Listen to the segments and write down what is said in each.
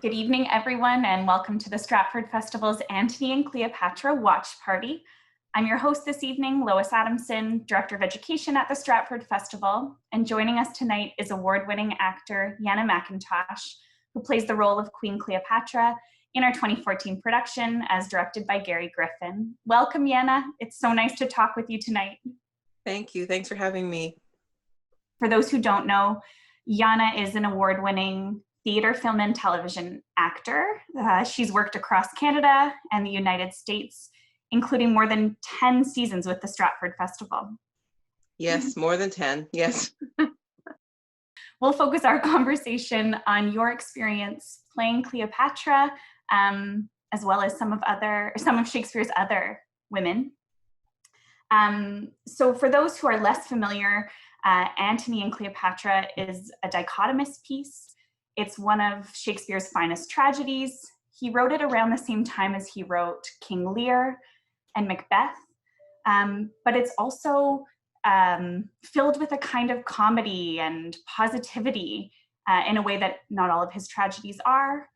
Good evening, everyone, and welcome to the Stratford Festival's Antony and Cleopatra Watch Party. I'm your host this evening, Lois Adamson, Director of Education at the Stratford Festival, and joining us tonight is award-winning actor Yanna McIntosh, who plays the role of Queen Cleopatra in our 2014 production as directed by Gary Griffin. Welcome, Yanna. It's so nice to talk with you tonight. Thank you. Thanks for having me. For those who don't know, Yanna is an award-winning theater, film, and television actor. She's worked across Canada and the United States, including more than 10 seasons with the Stratford Festival. Yes, more than 10, yes. We'll focus our conversation on your experience playing Cleopatra, as well as some of Shakespeare's other women. So for those who are less familiar, Antony and Cleopatra is a dichotomous piece. It's one of Shakespeare's finest tragedies. He wrote it around the same time as he wrote King Lear and Macbeth, but it's also filled with a kind of comedy and positivity in a way that not all of his tragedies are,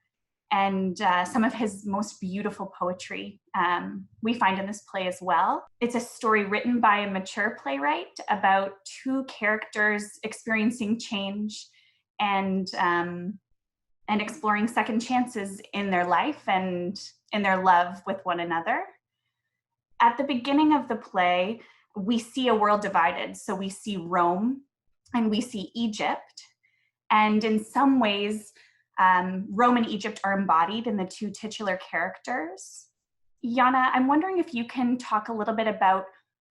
and some of his most beautiful poetry we find in this play as well. It's a story written by a mature playwright about two characters experiencing change and exploring second chances in their life and in their love with one another. At the beginning of the play, we see a world divided. So we see Rome and we see Egypt. And in some ways, Rome and Egypt are embodied in the two titular characters. Yanna, I'm wondering if you can talk a little bit about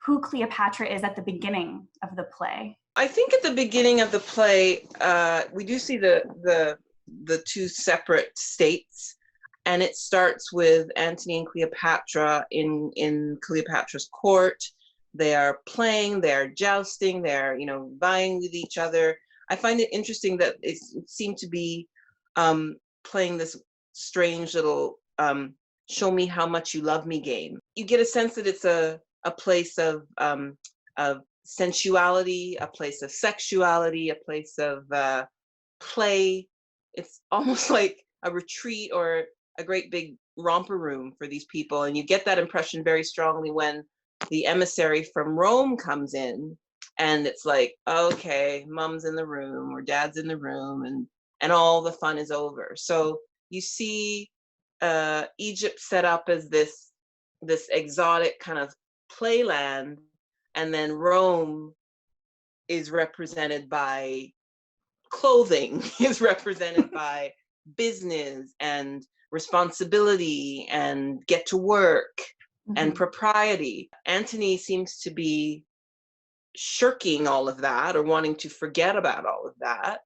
who Cleopatra is at the beginning of the play. I think at the beginning of the play, we do see the two separate states, and it starts with Antony and Cleopatra in Cleopatra's court. They are playing, they're jousting, they're vying with each other. I find it interesting that it seemed to be playing this strange little show me how much you love me game. You get a sense that it's a place of sensuality, a place of sexuality, a place of play. It's almost like a retreat or a great big romper room for these people. And you get that impression very strongly when the emissary from Rome comes in, and it's like, okay, mom's in the room or dad's in the room, and all the fun is over. So you see Egypt set up as this exotic kind of playland, and then Rome is represented by clothing, is represented by business and responsibility and get to work and propriety. Antony seems to be shirking all of that or wanting to forget about all of that.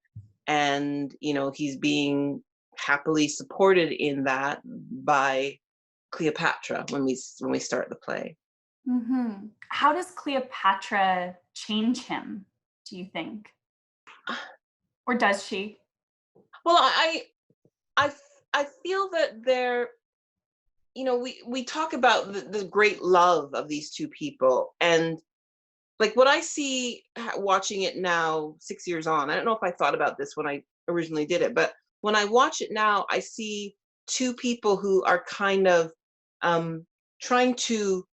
And, he's being happily supported in that by Cleopatra when we start the play. Mm-hmm. How does Cleopatra change him, do you think? Or does she? Well, I feel that there, we talk about the great love of these two people, and like what I see watching it now, 6 years on, I don't know if I thought about this when I originally did it, but when I watch it now, I see two people who are kind of trying to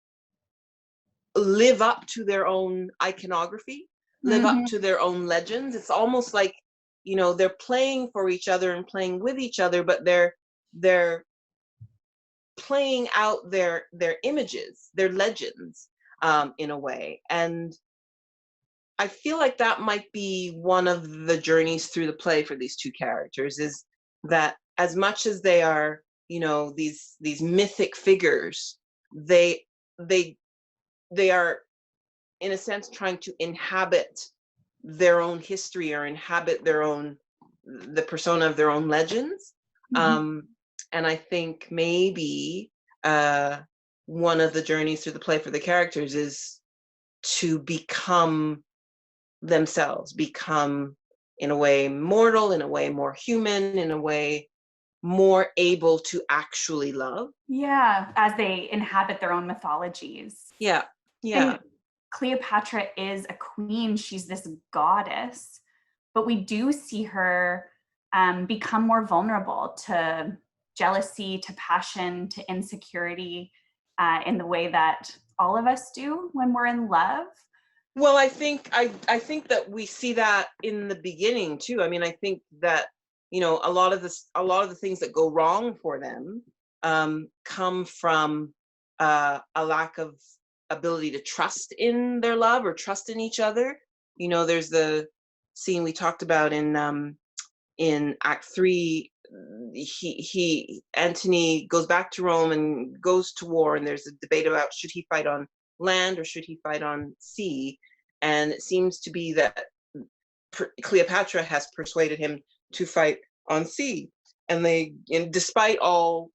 live up to their own iconography, live up to their own legends. It's almost like, they're playing for each other and playing with each other, but they're playing out their images, their legends, in a way. And I feel like that might be one of the journeys through the play for these two characters, is that as much as they are, these mythic figures, they are, in a sense, trying to inhabit their own history or inhabit the persona of their own legends. And I think maybe one of the journeys through the play for the characters is to become themselves, become, in a way, mortal, in a way more human, in a way more able to actually love. Yeah, as they inhabit their own mythologies. Yeah. And Cleopatra is a queen. She's this goddess, but we do see her become more vulnerable to jealousy, to passion, to insecurity, in the way that all of us do when we're in love. Well, I think that we see that in the beginning too. I mean, I think that, you know, a lot of the things that go wrong for them come from a lack of ability to trust in their love or trust in each other. You know, there's the scene we talked about in Act 3. Antony goes back to Rome and goes to war, and there's a debate about should he fight on land or should he fight on sea, and it seems to be that Cleopatra has persuaded him to fight on sea, and despite all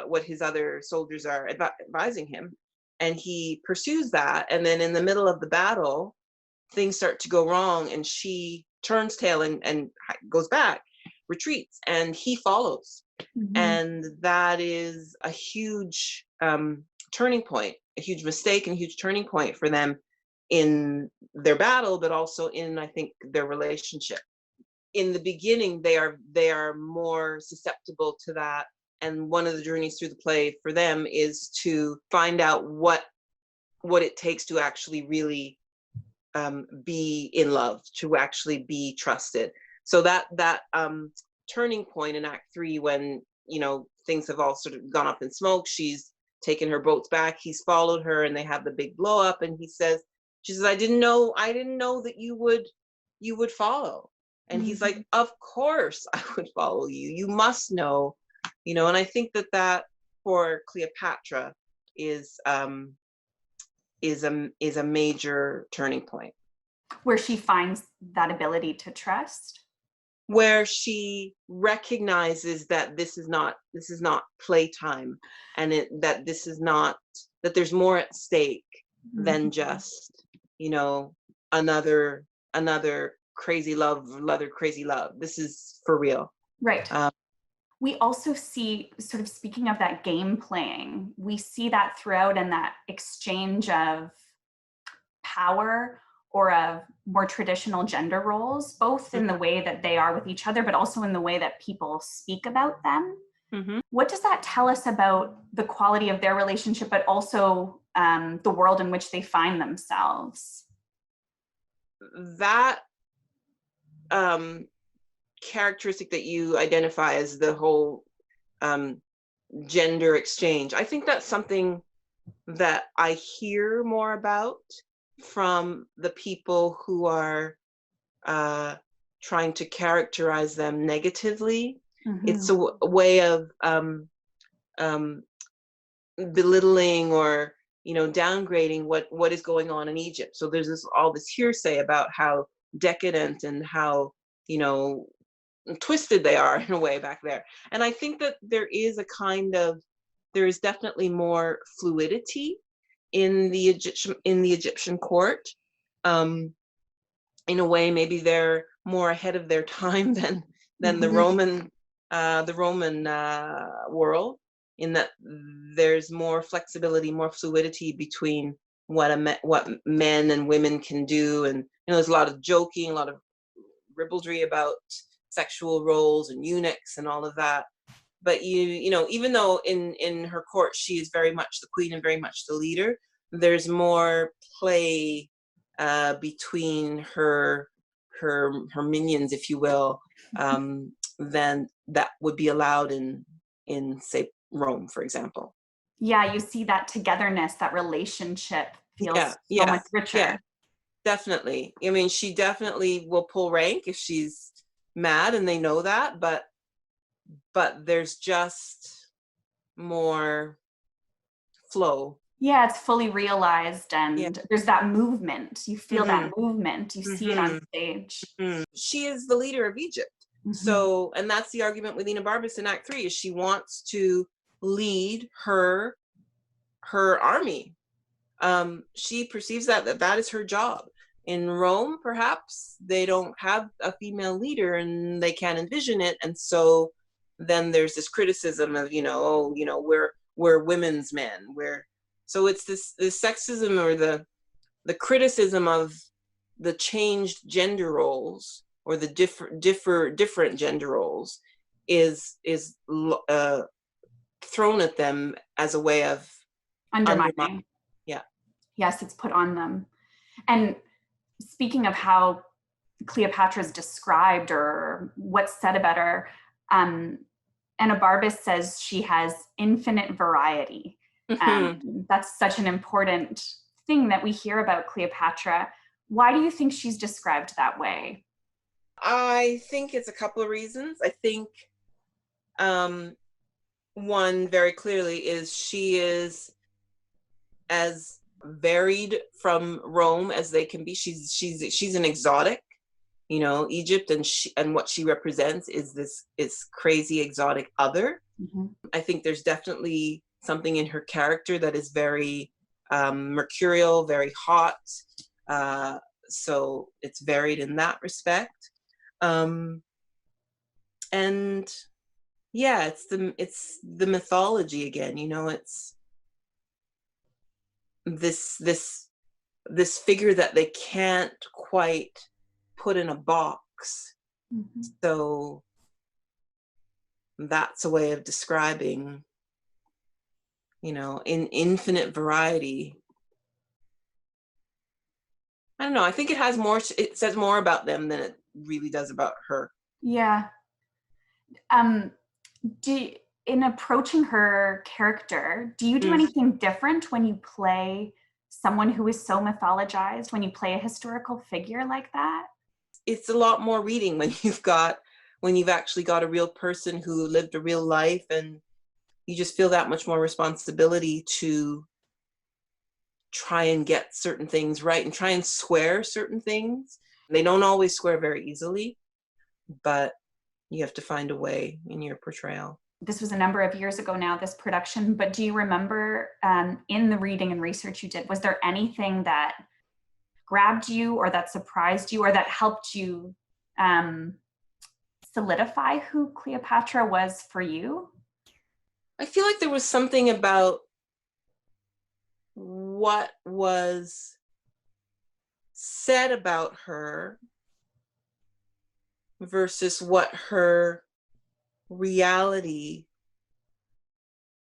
what his other soldiers are advising him, and he pursues that, and then in the middle of the battle things start to go wrong, and she turns tail and goes back, retreats, and he follows. Mm-hmm. And that is a huge turning point, a huge mistake and a huge turning point for them in their battle, but also in, I think, their relationship. In the beginning, they are more susceptible to that, and one of the journeys through the play for them is to find out what it takes to actually really be in love, to actually be trusted. So that turning point in Act 3, when, you know, things have all sort of gone up in smoke, she's taken her boats back, he's followed her, and they have the big blow up, and she says, I didn't know that you would follow. And mm-hmm. He's like, of course I would follow you. You must know, you know. And I think that for Cleopatra is a major turning point, where she finds that ability to trust, where she recognizes that this is not playtime, and that there's more at stake mm-hmm. than just, you know, another crazy love. This is for real. Right. We also see, sort of speaking of that game playing, we see that throughout in that exchange of power or of more traditional gender roles, both in the way that they are with each other, but also in the way that people speak about them. Mm-hmm. What does that tell us about the quality of their relationship, but also the world in which they find themselves? That characteristic that you identify as the whole gender exchange, I think that's something that I hear more about from the people who are trying to characterize them negatively. Mm-hmm. It's a way of belittling or, you know, downgrading what is going on in Egypt. So there's all this hearsay about how decadent and how, you know, twisted they are in a way back there. And I think that there is definitely more fluidity in the Egyptian court. In a way, maybe they're more ahead of their time than mm-hmm. the Roman world, in that there's more flexibility, more fluidity between what men and women can do. And, you know, there's a lot of joking, a lot of ribaldry about sexual roles and eunuchs and all of that. But you know, even though in her court she is very much the queen and very much the leader, there's more play between her minions, if you will, than that would be allowed in say Rome, for example. Yeah, you see that togetherness, that relationship feels so much richer. Yeah, definitely. I mean, she definitely will pull rank if she's mad, and they know that, but there's just more flow. Yeah, it's fully realized, and there's that movement. You feel mm-hmm. that movement. You mm-hmm. see it on stage. Mm-hmm. She is the leader of Egypt. Mm-hmm. So, and that's the argument with Lena Barbas in Act 3, is she wants to lead her army. She perceives that is her job. In Rome, perhaps they don't have a female leader and they can't envision it, and so then there's this criticism of, you know, oh, you know, we're women's men. So it's this sexism or the criticism of the changed gender roles or the different gender roles is thrown at them as a way of Undermining. Yeah. Yes, it's put on them. And speaking of how Cleopatra is described or what's said about her, Anna Barbas says she has infinite variety. That's such an important thing that we hear about Cleopatra. Why do you think she's described that way? I think it's a couple of reasons. I think one very clearly is she is as varied from Rome as they can be. She's an exotic, you know, Egypt, and what she represents is this crazy exotic other. I think there's definitely something in her character that is very mercurial, very hot. So it's varied in that respect. And yeah, it's the mythology again, you know, it's this figure that they can't quite put in a box. So that's a way of describing, you know, in infinite variety. I don't know, I think it has more, it says more about them than it really does about her. Yeah. In approaching her character, do you do anything different when you play someone who is so mythologized, when you play a historical figure like that? It's a lot more reading when you've actually got a real person who lived a real life, and you just feel that much more responsibility to try and get certain things right and try and square certain things. They don't always square very easily, but you have to find a way in your portrayal. This was a number of years ago now, this production, but do you remember in the reading and research you did, was there anything that grabbed you or that surprised you or that helped you solidify who Cleopatra was for you? I feel like there was something about what was said about her versus what her reality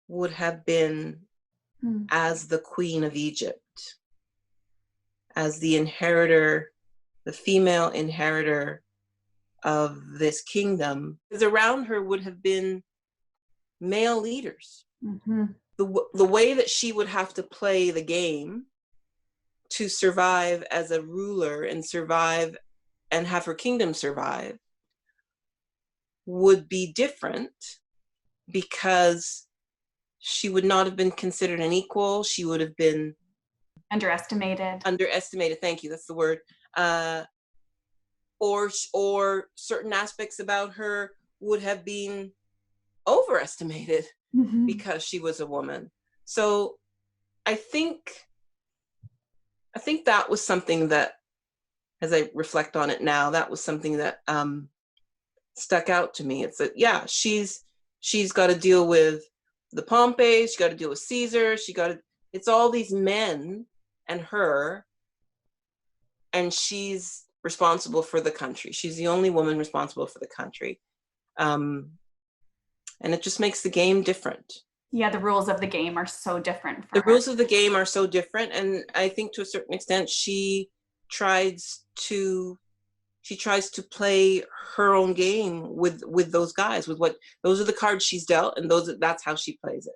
would have been as the Queen of Egypt, as the inheritor, the female inheritor of this kingdom. Because around her would have been male leaders. The way that she would have to play the game to survive as a ruler and survive and have her kingdom survive would be different, because she would not have been considered an equal. She would have been underestimated. Thank you, that's the word. Or certain aspects about her would have been overestimated because she was a woman. So I think that was something that, as I reflect on it now, that was something that stuck out to me. It's that, yeah, she's got to deal with the Pompeys, she got to deal with Caesar, it's all these men and her, and she's responsible for the country. She's the only woman responsible for the country. And it just makes the game different. Yeah, the rules of the game are so different for the her. rules of the game are so different, and I think to a certain extent she tries to play her own game with those guys, with what, those are the cards she's dealt, and that's how she plays it.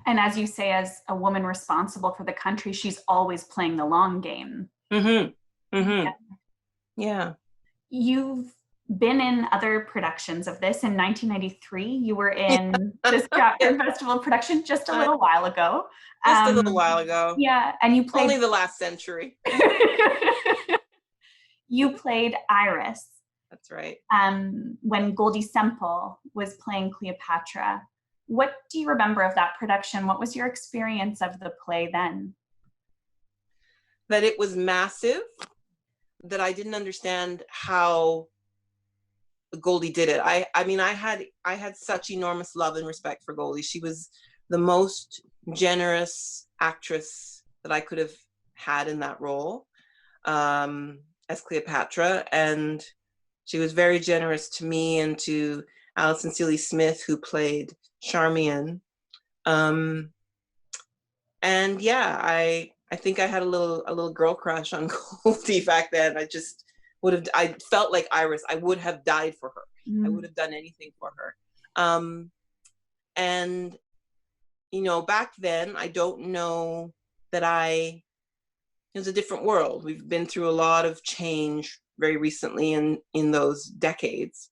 And as you say, as a woman responsible for the country, she's always playing the long game. Yeah. You've been in other productions of this. In 1993, you were in the Stratford Festival production just a little while ago. Just a little while ago. Yeah, and you played... Only the last century. You played Iris. That's right. When Goldie Semple was playing Cleopatra. What do you remember of that production? What was your experience of the play then? That it was massive, that I didn't understand how Goldie did it. I mean, I had such enormous love and respect for Goldie. She was the most generous actress that I could have had in that role, as Cleopatra. And She was very generous to me and to Alison Seeley Smith, who played Charmian. And yeah, I think I had a little girl crush on Goldie back then. I felt like Iris. I would have died for her. I would have done anything for her. And you know, back then, I don't know that it was a different world. We've been through a lot of change very recently in those decades.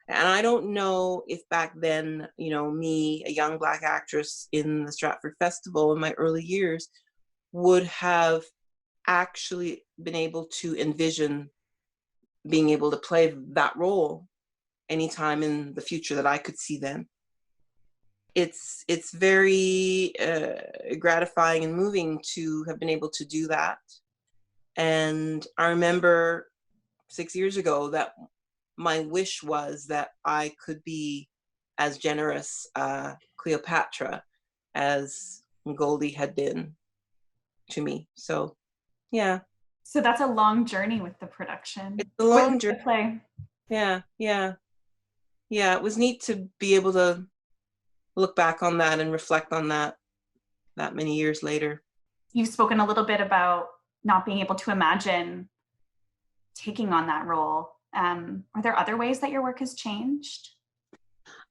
And I don't know if back then, you know, me, a young Black actress in the Stratford Festival in my early years, would have actually been able to envision being able to play that role anytime in the future that I could see then. It's very gratifying and moving to have been able to do that. And I remember 6 years ago that my wish was that I could be as generous Cleopatra as Goldie had been to me. So, yeah. So that's a long journey with the production. It's a long journey. The play. Yeah. It was neat to be able to look back on that and reflect on that many years later. You've spoken a little bit about not being able to imagine taking on that role. Are there other ways that your work has changed?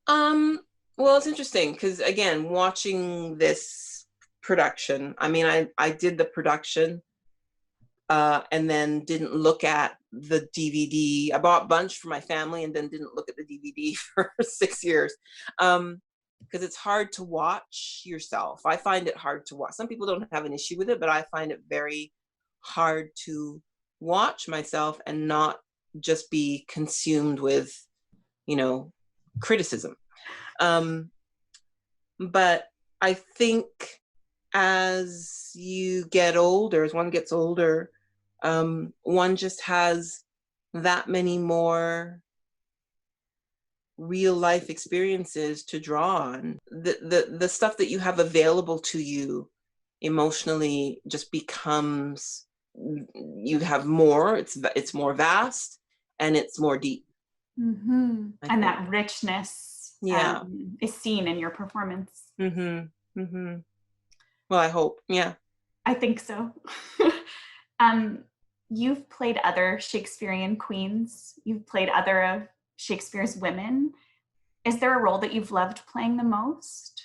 Well, it's interesting because, again, watching this production, I mean, I did the production and then didn't look at the DVD. I bought a bunch for my family and then didn't look at the DVD for 6 years because it's hard to watch yourself. I find it hard to watch. Some people don't have an issue with it, but I find it very hard to watch myself and not just be consumed with, you know, criticism. But I think as you get older, as one gets older, one just has that many more real life experiences to draw on. The stuff that you have available to you emotionally just becomes, you have more, it's more vast and it's more deep. Mm-hmm. And that richness is seen in your performance. Mm-hmm. Mm-hmm. Well, I hope. Yeah. I think so. You've played other Shakespearean queens. You've played other of Shakespeare's women. Is there a role that you've loved playing the most?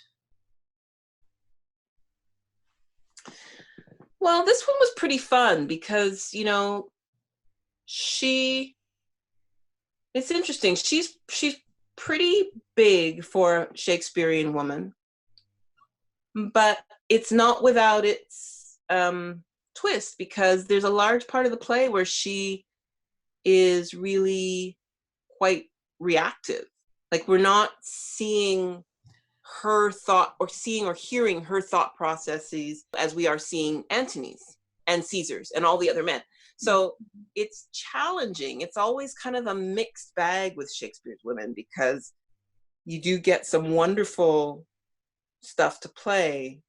Well, this one was pretty fun because, you know, it's interesting. She's pretty big for a Shakespearean woman, but it's not without its twist, because there's a large part of the play where she is really quite reactive. Like, we're not seeing her thought or seeing or hearing her thought processes as we are seeing Antony's and Caesar's and all the other men. So it's challenging. It's always kind of a mixed bag with Shakespeare's women, because you do get some wonderful stuff to play,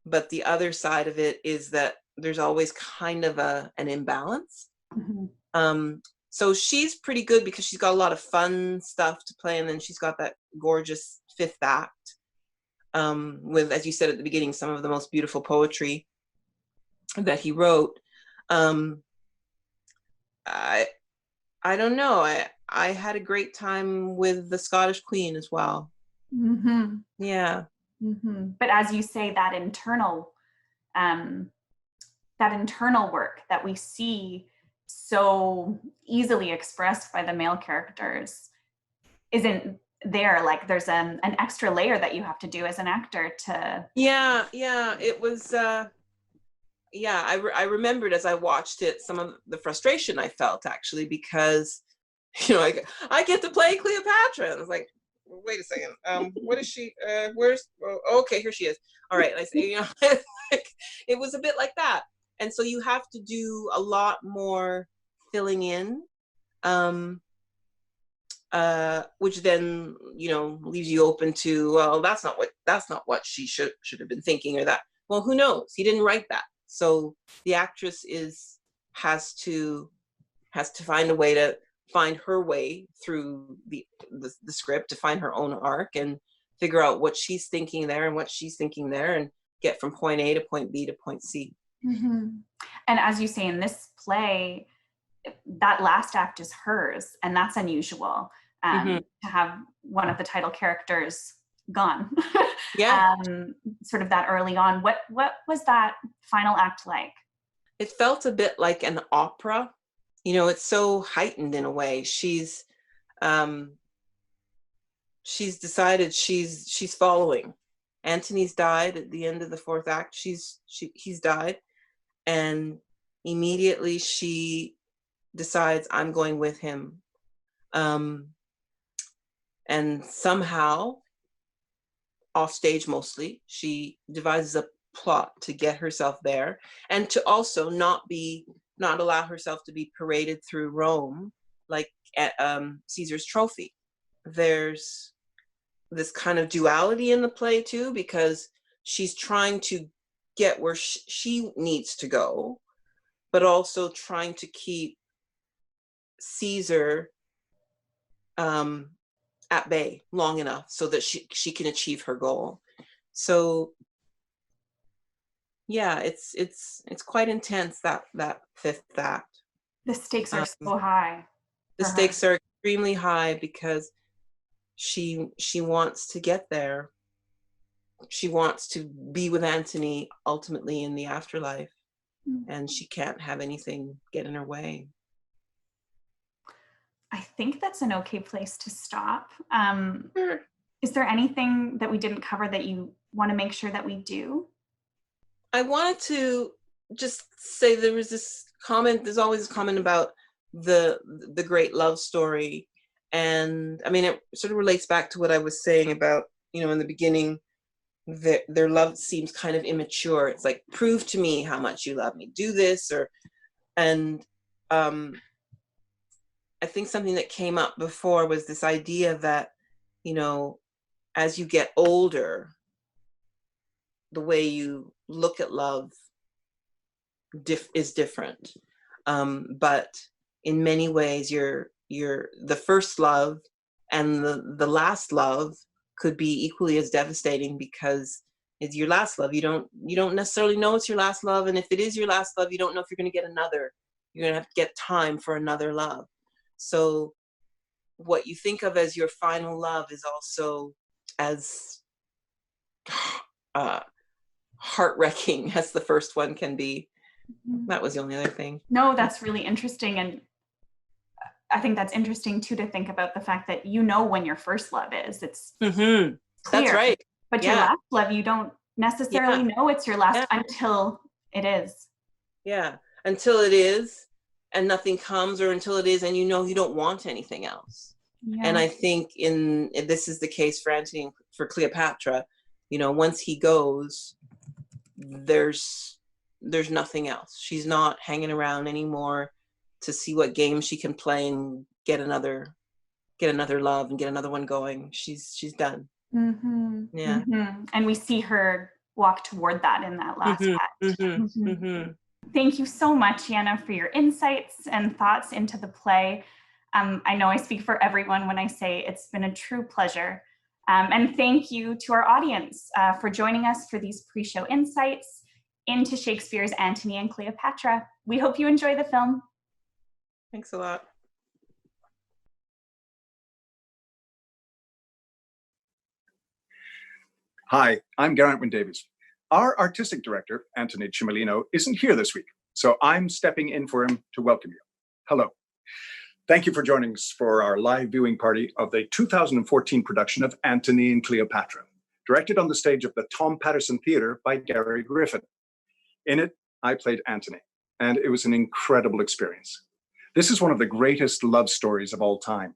but the other side of it is that there's always kind of an imbalance. Mm-hmm. So she's pretty good because she's got a lot of fun stuff to play, and then she's got that gorgeous fifth act with, as you said at the beginning, some of the most beautiful poetry that he wrote. I don't know. I had a great time with the Scottish Queen as well. Mm-hmm. Yeah. Mm-hmm. But as you say, that internal work that we see so easily expressed by the male characters isn't there. Like, there's an extra layer that you have to do as an actor to. Yeah. It was. I remembered as I watched it some of the frustration I felt, actually, because, you know, I get to play Cleopatra, and I was like, wait a second, what is she? Where's? Oh, okay, here she is. All right, and I say, you know, it was a bit like that, and so you have to do a lot more filling in, which then, you know, leaves you open to, well, that's not what she should have been thinking, or that. Well, who knows? He didn't write that. So the actress has to find a way to find her way through the script, to find her own arc and figure out what she's thinking there and what she's thinking there, and get from point A to point B to point C. Mm-hmm. And as you say, in this play, that last act is hers, and that's unusual, to have one of the title characters gone. Yeah. Sort of that early on. What was that final act like? It felt a bit like an opera. You know, it's so heightened in a way. She's decided she's following. Antony's died at the end of the fourth act. He's died, and immediately she decides, I'm going with him. And somehow, off stage mostly, she devises a plot to get herself there, and to also not allow herself to be paraded through Rome like at Caesar's trophy. There's this kind of duality in the play too, because she's trying to get where she needs to go, but also trying to keep Caesar at bay long enough so that she can achieve her goal. So yeah, it's quite intense, that fifth act. The stakes are so high. The stakes are extremely high because she wants to get there. She wants to be with Antony ultimately in the afterlife, and she can't have anything get in her way. I think that's an okay place to stop. Sure. Is there anything that we didn't cover that you want to make sure that we do? I wanted to just say there was this comment, there's always a comment about the great love story. And I mean, it sort of relates back to what I was saying about, you know, in the beginning, their love seems kind of immature. It's like, prove to me how much you love me, do this, and I think something that came up before was this idea that, you know, as you get older, the way you look at love is different. But in many ways, you're the first love and the last love could be equally as devastating, because it's your last love. You don't necessarily know it's your last love, and if it is your last love, you don't know if you're going to get another. You're going to have to get time for another love. So what you think of as your final love is also as heart-wrenching as the first one can be. That was the only other thing. No, that's really interesting. And I think that's interesting too, to think about the fact that you know when your first love is. It's clear. That's right. But your last love, you don't necessarily know it's your last until it is. Yeah, until it is and nothing comes, or until it is and you know you don't want anything else. Yeah. And I think this is the case for Antony and for Cleopatra. You know, once he goes, there's nothing else. She's not hanging around anymore to see what game she can play and get another love and get another one going. She's done. Mm-hmm. Yeah. Mm-hmm. And we see her walk toward that in that last act. Thank you so much, Yanna, for your insights and thoughts into the play. I know I speak for everyone when I say it's been a true pleasure. And thank you to our audience for joining us for these pre-show insights into Shakespeare's Antony and Cleopatra. We hope you enjoy the film. Thanks a lot. Hi, I'm Geraint Wynne-Davies. Our artistic director, Anthony Cimolino, isn't here this week, so I'm stepping in for him to welcome you. Hello. Thank you for joining us for our live viewing party of the 2014 production of Antony and Cleopatra, directed on the stage of the Tom Patterson Theatre by Gary Griffin. In it, I played Antony, and it was an incredible experience. This is one of the greatest love stories of all time.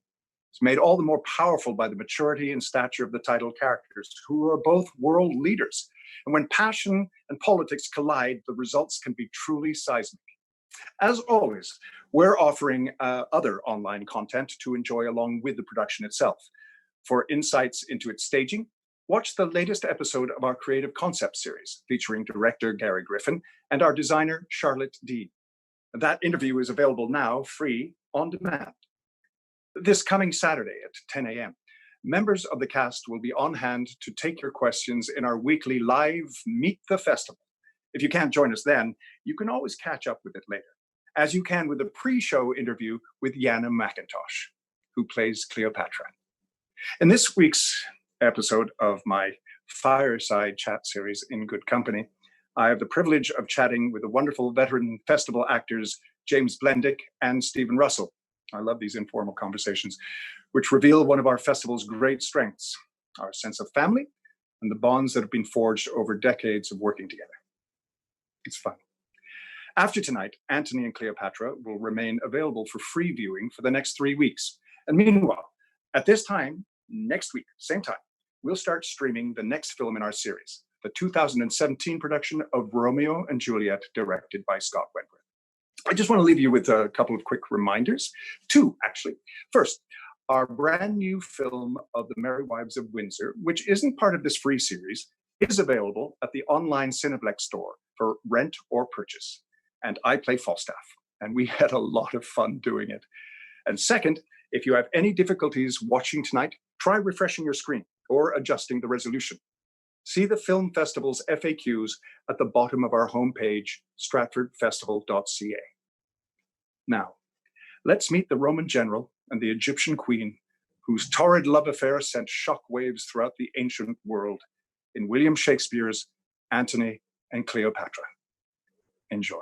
It's made all the more powerful by the maturity and stature of the title characters, who are both world leaders. And when passion and politics collide, the results can be truly seismic. As always, we're offering other online content to enjoy along with the production itself. For insights into its staging, watch the latest episode of our Creative Concept series, featuring director Gary Griffin and our designer, Charlotte Dean. That interview is available now, free, on demand. This coming Saturday at 10 a.m., members of the cast will be on hand to take your questions in our weekly live Meet the Festival. If you can't join us then, you can always catch up with it later, as you can with a pre-show interview with Yanna McIntosh, who plays Cleopatra. In this week's episode of my fireside chat series, In Good Company, I have the privilege of chatting with the wonderful veteran festival actors James Blendick and Stephen Russell. I love these informal conversations, which reveal one of our festival's great strengths, our sense of family and the bonds that have been forged over decades of working together. It's fun. After tonight, Antony and Cleopatra will remain available for free viewing for the next 3 weeks. And meanwhile, at this time, next week, same time, we'll start streaming the next film in our series, the 2017 production of Romeo and Juliet, directed by Scott Wentworth. I just want to leave you with a couple of quick reminders. 2, actually. First, our brand new film of The Merry Wives of Windsor, which isn't part of this free series, is available at the online Cineplex store for rent or purchase. And I play Falstaff, and we had a lot of fun doing it. And second, if you have any difficulties watching tonight, try refreshing your screen or adjusting the resolution. See the film festival's FAQs at the bottom of our homepage, stratfordfestival.ca. Now, let's meet the Roman general and the Egyptian queen, whose torrid love affair sent shockwaves throughout the ancient world in William Shakespeare's Antony and Cleopatra. Enjoy.